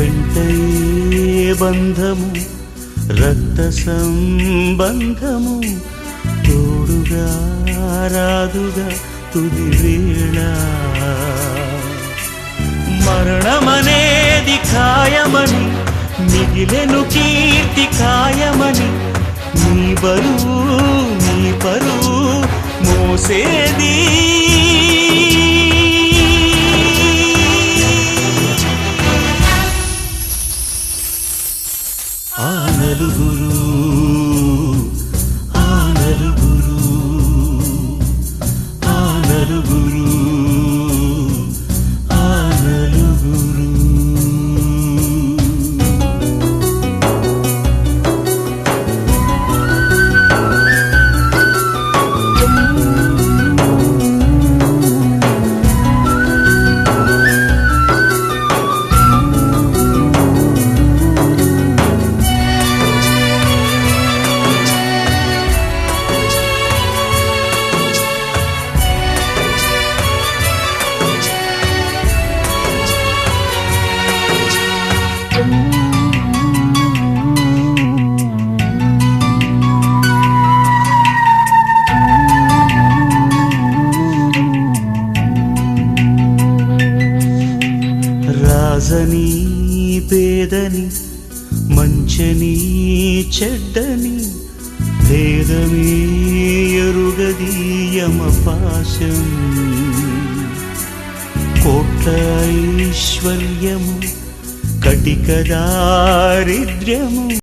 వెంటయే బంధము రక్త సంబంధము తోడుగా రాదుగా తుది వేళ మరణమనేది ఖాయమని మిగిలెను కీర్తి ఖాయమని నీ బరువు నీ పరువు మోసేది ఆ నలుగురు ఆ నలుగురు ఆ నలుగురు ఆ నలుగురు రాజని పేదని మంచని చెడ్డని భేదమే ఎరుగది యమపాశం కోట్ల ఐశ్వర్యము కటిక దారిద్ర్యము